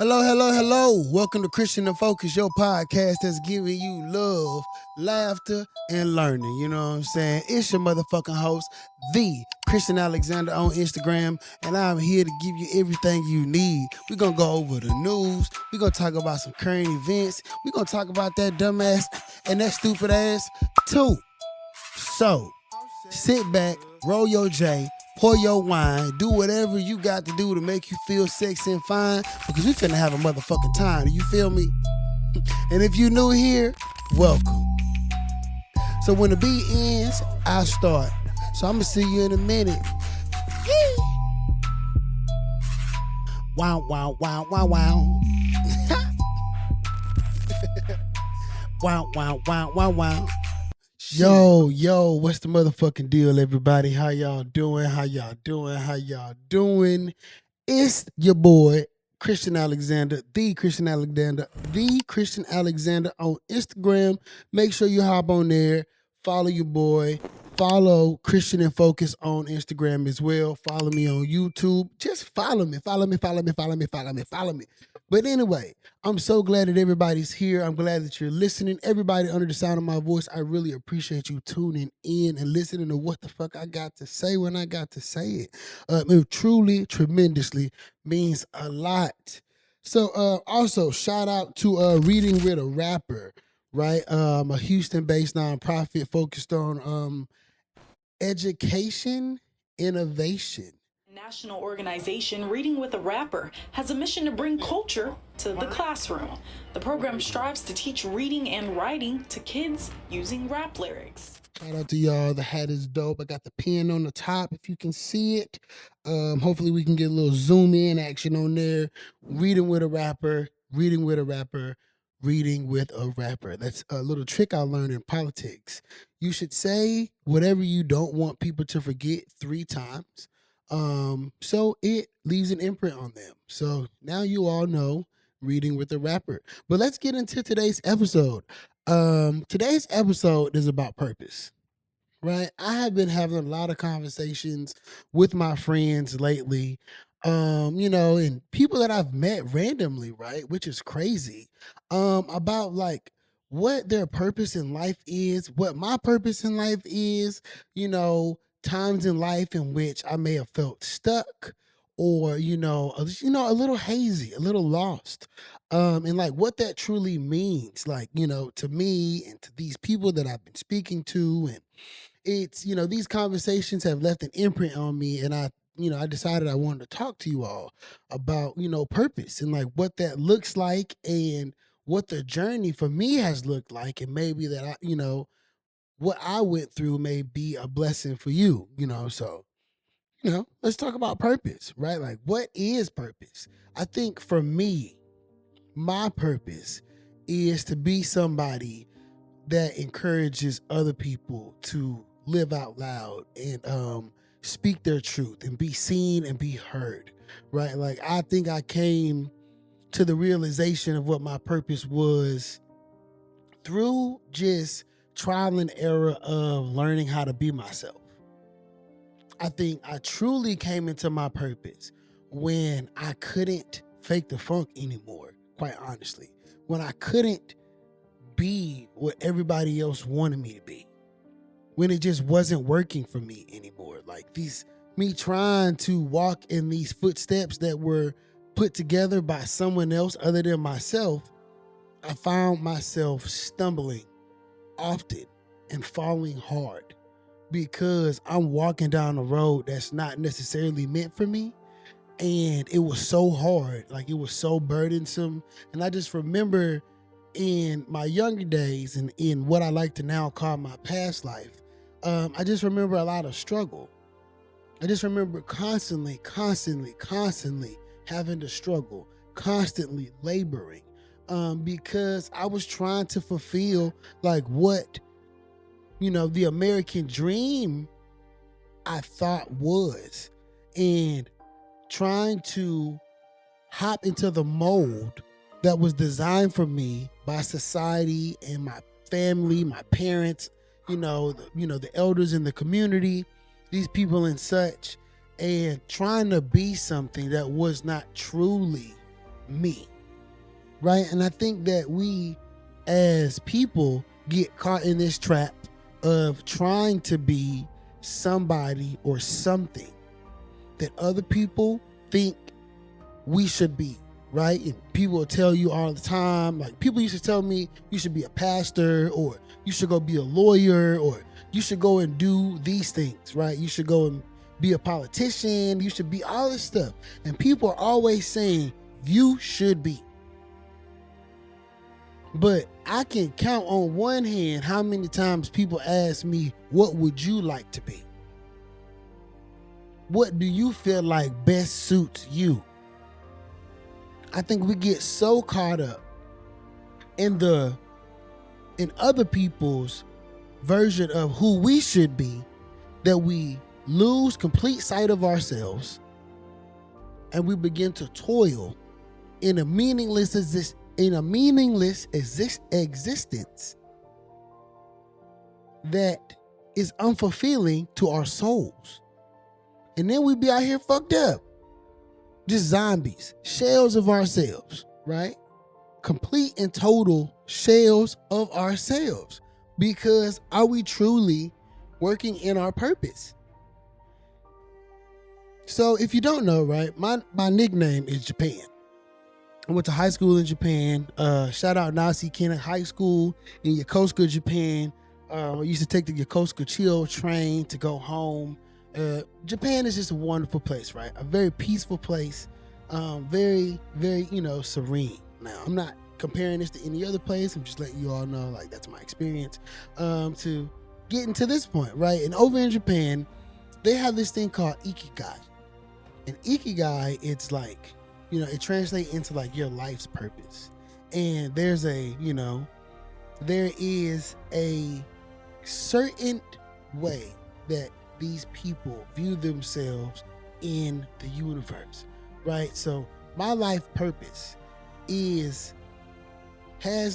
Hello, hello, hello. Welcome to ChristianNFocus, your podcast that's giving you love, laughter, and learning. You know what I'm saying? It's your motherfucking host, the Christian Alexander on Instagram, and I'm here to give you everything you need. We're going to go over the news. We're going to talk about some current events. We're going to talk about that dumbass and that stupid ass too. So, sit back, roll your J, pour your wine, do whatever you got to do to make you feel sexy and fine, because we finna have a motherfucking time. Do you feel me? And if you new here, welcome. So when the beat ends, I start. So I'm gonna see you in a minute. Yee. Wow, wow, wow, wow, wow. Wow, wow, wow, wow, wow. Yo, what's the motherfucking deal, everybody? How y'all doing? It's your boy, Christian Alexander, the Christian Alexander on Instagram. Make sure you hop on there, follow your boy, follow ChristianNFocus on Instagram as well. Follow me on YouTube. Just follow me. But anyway, I'm so glad that everybody's here. I'm glad that you're listening. Everybody under the sound of my voice, I really appreciate you tuning in and listening to what the fuck I got to say when I got to say it. It truly, tremendously means a lot. So also shout out to Reading with a Rapper, right? A Houston-based nonprofit focused on education, innovation. National organization Reading with a Rapper has a mission to bring culture to the classroom. The program strives to teach reading and writing to kids using rap lyrics. Shout out to y'all. The hat is dope. I got the pen on the top if you can see it. Hopefully we can get a little zoom in action on there. Reading with a rapper. That's a little trick I learned in politics. You should say whatever you don't want people to forget 3 times. So it leaves an imprint on them. So now you all know Reading with a Rapper. But let's get into today's episode. Today's episode is about purpose, right? I have been having a lot of conversations with my friends lately, and people that I've met randomly, right? Which is crazy, about like what their purpose in life is, what my purpose in life is, times in life in which I may have felt stuck or, a little hazy, a little lost. And like what that truly means, like, to me and to these people that I've been speaking to. And it's, these conversations have left an imprint on me. And I decided I wanted to talk to you all about, purpose and like what that looks like and what the journey for me has looked like. And maybe that what I went through may be a blessing for you, so let's talk about purpose, right? Like, what is purpose? I think for me, my purpose is to be somebody that encourages other people to live out loud and speak their truth and be seen and be heard, right? Like, I think I came to the realization of what my purpose was through just trial and error of learning how to be myself. I think I truly came into my purpose when I couldn't fake the funk anymore, quite honestly. When I couldn't be what everybody else wanted me to be. When it just wasn't working for me anymore. Like me trying to walk in these footsteps that were put together by someone else other than myself, I found myself stumbling often and falling hard. Because I'm walking down a road that's not necessarily meant for me. And it was so hard, like it was so burdensome. And I just remember in my younger days and in what I like to now call my past life, I just remember a lot of struggle. I just remember constantly having to struggle, constantly laboring, because I was trying to fulfill like what the American dream I thought was, and trying to hop into the mold that was designed for me by society and my family, my parents, the elders in the community, these people and such, and trying to be something that was not truly me, right? And I think that we as people get caught in this trap of trying to be somebody or something that other people think we should be, right? And people will tell you all the time, like people used to tell me you should be a pastor, or you should go be a lawyer, or you should go and do these things, right? You should go and be a politician, you should be all this stuff. And people are always saying you should be. But I can count on one hand how many times people ask me, what would you like to be? What do you feel like best suits you? I think we get so caught up in other people's version of who we should be that we lose complete sight of ourselves, and we begin to toil in a meaningless existence that is unfulfilling to our souls. And then we be out here fucked up, just zombies, shells of ourselves, right? Complete and total shells of ourselves. Because are we truly working in our purpose? So if you don't know, right, my nickname is Japan. I went to high school in Japan. Shout out Nasi Kenan High School in Yokosuka, Japan. I used to take the Yokosuka Chill train to go home. Japan is just a wonderful place, right? A very peaceful place. Very, very, serene. Now, I'm not comparing this to any other place. I'm just letting you all know, like, that's my experience to getting to this point, right? And over in Japan, they have this thing called Ikigai. And Ikigai, it's like, it translates into like your life's purpose. And there is a certain way that these people view themselves in the universe, right? So my life purpose has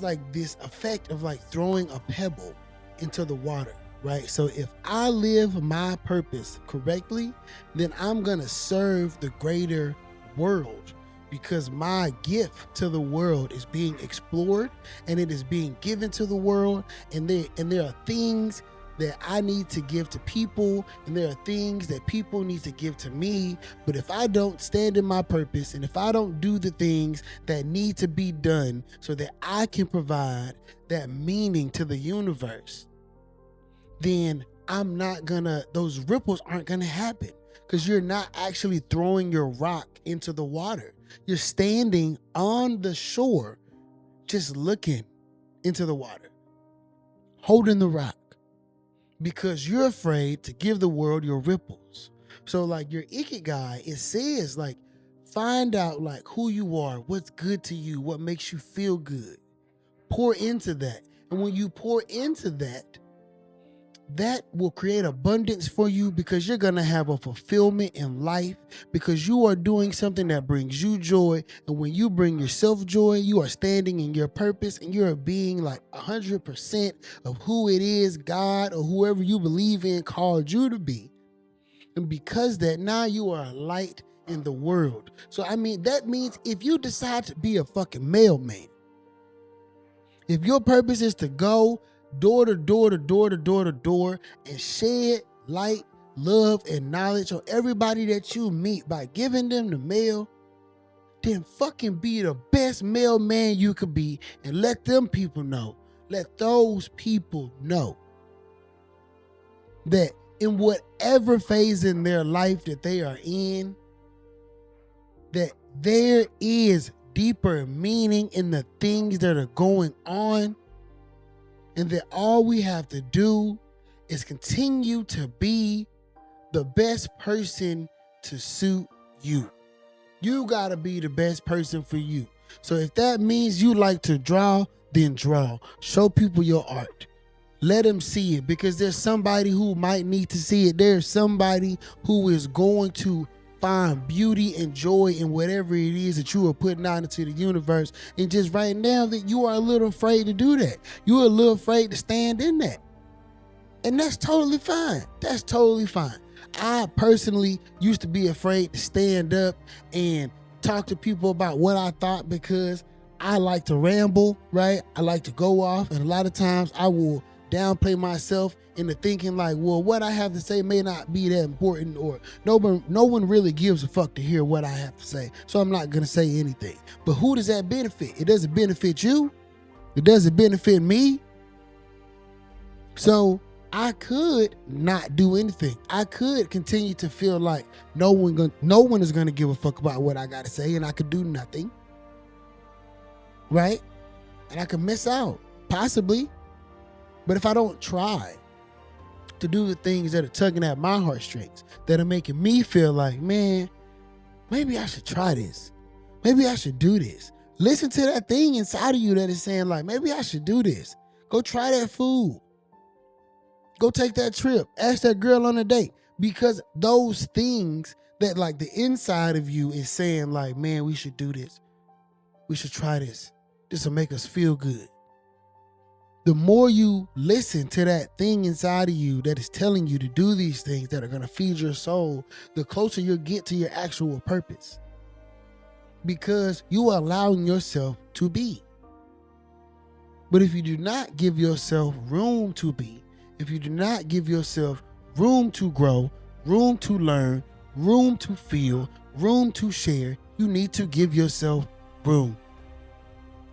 like this effect of like throwing a pebble into the water, right? So if I live my purpose correctly, then I'm gonna serve the greater world, because my gift to the world is being explored and it is being given to the world, and there are things that I need to give to people, and there are things that people need to give to me. But if I don't stand in my purpose, and if I don't do the things that need to be done so that I can provide that meaning to the universe, then those ripples aren't gonna happen, because you're not actually throwing your rock into the water. You're standing on the shore, just looking into the water, holding the rock, because you're afraid to give the world your ripples. So like your Ikigai, it says like, find out like who you are, what's good to you, what makes you feel good. Pour into that. And when you pour into that, that will create abundance for you, because you're going to have a fulfillment in life, because you are doing something that brings you joy. And when you bring yourself joy, you are standing in your purpose, and you're being like 100% of who it is God or whoever you believe in called you to be. And because that, now you are a light in the world. So I mean, that means if you decide to be a fucking mailman, if your purpose is to go door to door to door to door to door and shed light, love, and knowledge on everybody that you meet by giving them the mail, then fucking be the best mailman you could be, and let them people know, let those people know that in whatever phase in their life that they are in, that there is deeper meaning in the things that are going on, and that all we have to do is continue to be the best person to suit you. You gotta be the best person for you. So if that means you like to draw, then draw. Show people your art. Let them see it, because there's somebody who might need to see it. There's somebody who is going to find beauty and joy in whatever it is that you are putting out into the universe. And just right now that you are a little afraid to do that. You are a little afraid to stand in that. And that's totally fine. That's totally fine. I personally used to be afraid to stand up and talk to people about what I thought because I like to ramble, right? I like to go off, and a lot of times I will downplay myself into thinking like, well, what I have to say may not be that important, or no one really gives a fuck to hear what I have to say, so I'm not gonna say anything. But who does that benefit? It doesn't benefit you. It doesn't benefit me. So I could not do anything. I could continue to feel like no one is gonna give a fuck about what I gotta say, and I could do nothing. Right? And I could miss out, possibly. But if I don't try to do the things that are tugging at my heartstrings, that are making me feel like, man, maybe I should try this. Maybe I should do this. Listen to that thing inside of you that is saying like, maybe I should do this. Go try that food. Go take that trip. Ask that girl on a date. Because those things that like the inside of you is saying like, man, we should do this. We should try this. This will make us feel good. The more you listen to that thing inside of you that is telling you to do these things that are going to feed your soul, the closer you'll get to your actual purpose. Because you are allowing yourself to be. But if you do not give yourself room to be, if you do not give yourself room to grow, room to learn, room to feel, room to share, you need to give yourself room.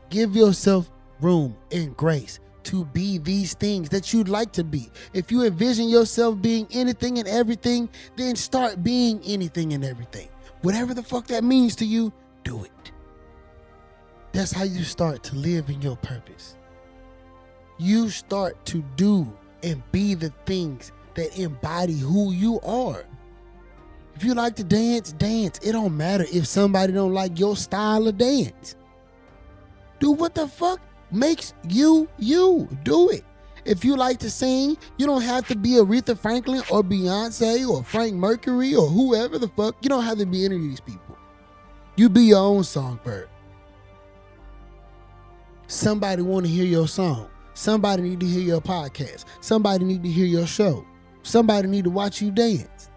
Give yourself room and grace to be these things that you'd like to be. If you envision yourself being anything and everything, then start being anything and everything. Whatever the fuck that means to you, do it. That's how you start to live in your purpose. You start to do and be the things that embody who you are. If you like to dance, dance. It don't matter if somebody don't like your style of dance. Do what the fuck makes you you. Do it. If you like to sing, you don't have to be Aretha Franklin or Beyonce or Frank Mercury or whoever the fuck. You don't have to be any of these people. You be your own songbird. Somebody want to hear your song. Somebody need to hear your podcast. Somebody need to hear your show. Somebody need to watch you dance.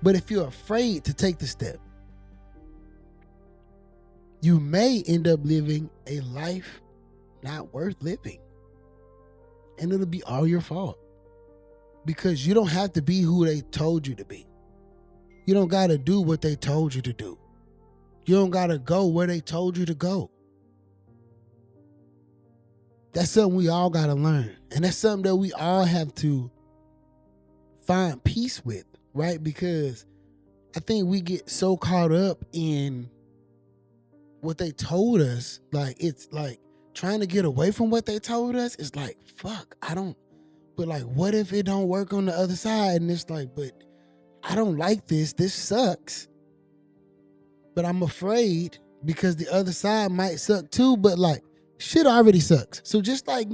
But if you're afraid to take the step, you may end up living a life not worth living. And it'll be all your fault. Because you don't have to be who they told you to be. You don't got to do what they told you to do. You don't got to go where they told you to go. That's something we all got to learn. And that's something that we all have to find peace with, right? Because I think we get so caught up in what they told us. Like, it's like trying to get away from what they told us. It's like, fuck, but like, what if it don't work on the other side? And it's like, but I don't like this. This sucks. But I'm afraid because the other side might suck too. But like, shit already sucks. So just like,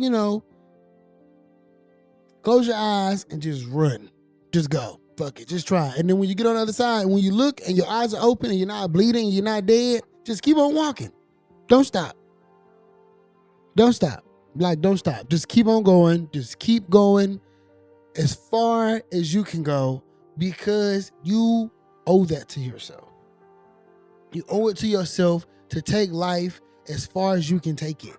close your eyes and just run. Just go. Fuck it. Just try. And then when you get on the other side, when you look and your eyes are open and you're not bleeding and you're not dead, just keep on walking. Don't stop. Don't stop. Like, don't stop. Just keep on going. Just keep going as far as you can go because you owe that to yourself. You owe it to yourself to take life as far as you can take it,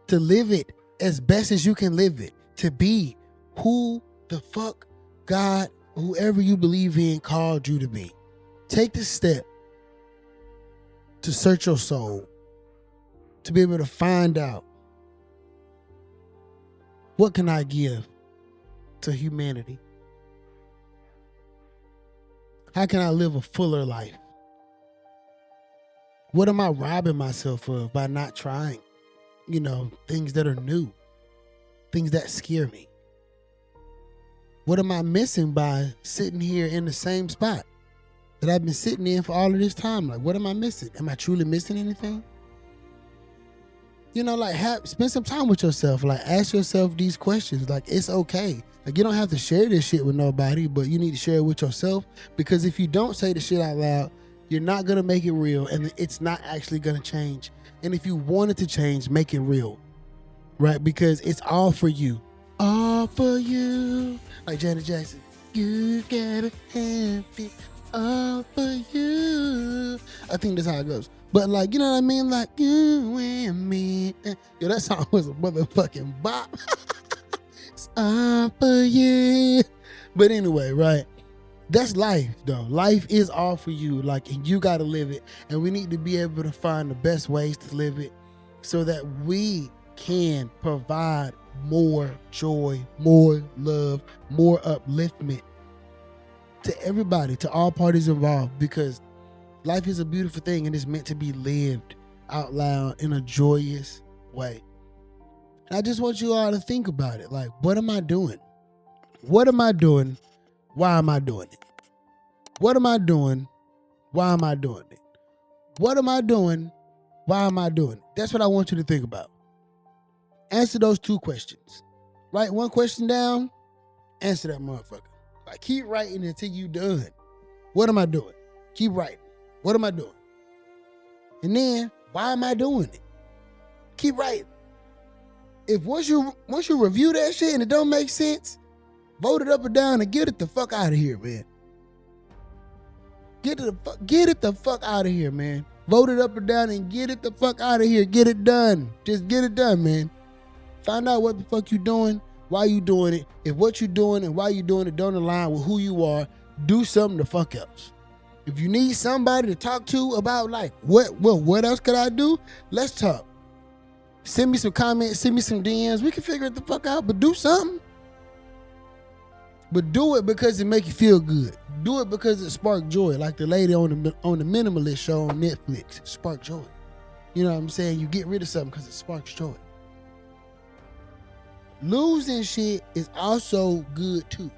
to live it as best as you can live it, to be who the fuck God, whoever you believe in, called you to be. Take the step to search your soul, to be able to find out, what can I give to humanity? How can I live a fuller life? What am I robbing myself of by not trying? Things that are new, things that scare me. What am I missing by sitting here in the same spot that I've been sitting in for all of this time? Like, what am I missing? Am I truly missing anything? Spend some time with yourself. Like, ask yourself these questions. Like, it's okay. Like, you don't have to share this shit with nobody, but you need to share it with yourself. Because if you don't say the shit out loud, you're not going to make it real, and it's not actually going to change. And if you want it to change, make it real, right? Because it's all for you. All for you. Like Janet Jackson. You gotta have it all for you. I think that's how it goes. But like, you know what I mean? Like, you and me. Yo, that song was a motherfucking bop. It's all for you. But anyway, right? That's life, though. Life is all for you, like, and you got to live it. And we need to be able to find the best ways to live it so that we can provide more joy, more love, more upliftment to everybody, to all parties involved, because life is a beautiful thing and it's meant to be lived out loud in a joyous way. And I just want you all to think about it. Like, what am I doing? What am I doing? Why am I doing it? What am I doing? Why am I doing it? What am I doing? Why am I doing it? That's what I want you to think about. Answer those two questions. Write one question down, answer that motherfucker. Like, keep writing until you done. What am I doing? Keep writing. What am I doing? And then, why am I doing it? Keep writing. If once you review that shit and it don't make sense, vote it up or down and get it the fuck out of here, man. Get it the fuck out of here, man. Vote it up or down and get it the fuck out of here. Get it done. Just get it done, man. Find out what the fuck you doing, why you doing it. If what you doing and why you doing it don't align with who you are, do something the fuck else. If you need somebody to talk to about like what else could I do? Let's talk. Send me some comments, send me some DMs. We can figure it the fuck out, but do something. But do it because it make you feel good. Do it because it spark joy, like the lady on the Minimalist show on Netflix. Spark joy. You know what I'm saying? You get rid of something because it sparks joy. Losing shit is also good too,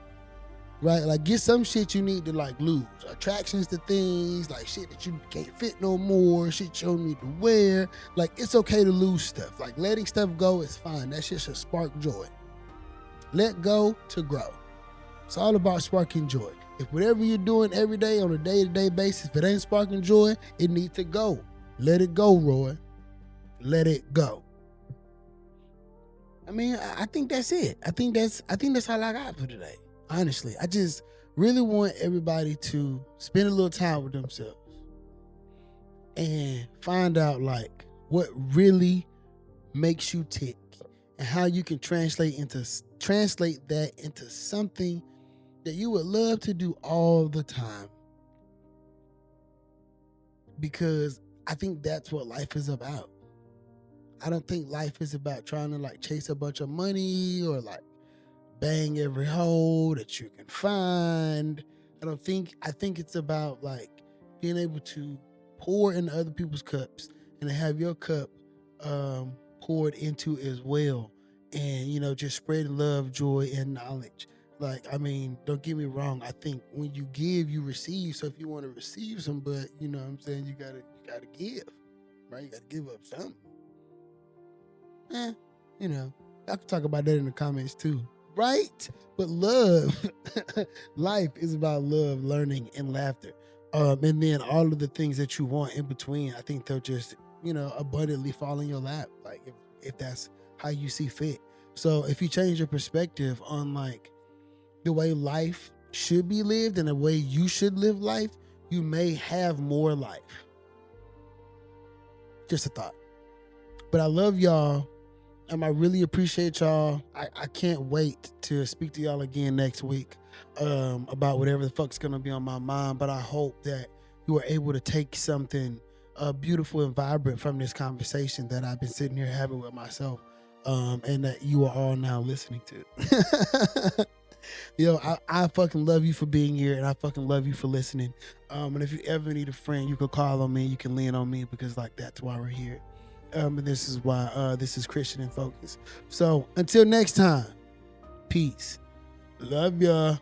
right? Like, get some shit you need to like lose. Attractions to things, like shit that you can't fit no more, shit you don't need to wear. Like, it's okay to lose stuff. Like, letting stuff go is fine. That shit should spark joy. Let go to grow. It's all about sparking joy. If whatever you're doing every day on a day-to-day basis, if it ain't sparking joy, it needs to go. Let it go, Roy. Let it go. I mean, I think that's it. I think that's all I got for today. Honestly, I just really want everybody to spend a little time with themselves and find out like what really makes you tick and how you can translate that into something that you would love to do all the time. Because I think that's what life is about. I don't think life is about trying to like chase a bunch of money or like bang every hole that you can find. I think it's about like being able to pour into other people's cups and to have your cup poured into as well. And, you know, just spreading love, joy, and knowledge. Like, I mean, don't get me wrong. I think when you give, you receive. So if you want to receive some, but you know what I'm saying, you gotta give, right? You gotta give up something. You know, I can talk about that in the comments too, right? But love, life is about love, learning, and laughter. And then all of the things that you want in between, I think they'll just, you know, abundantly fall in your lap. Like if that's how you see fit. So if you change your perspective on like the way life should be lived and the way you should live life, you may have more life. Just a thought. But I love y'all. I really appreciate y'all. I can't wait to speak to y'all again next week about whatever the fuck's going to be on my mind. But I hope that you are able to take something beautiful and vibrant from this conversation that I've been sitting here having with myself and that you are all now listening to. Yo, I fucking love you for being here and I fucking love you for listening. And if you ever need a friend, you can call on me. You can lean on me because like that's why we're here. And this is why this is Christian in Focus. So until next time, peace. Love y'all.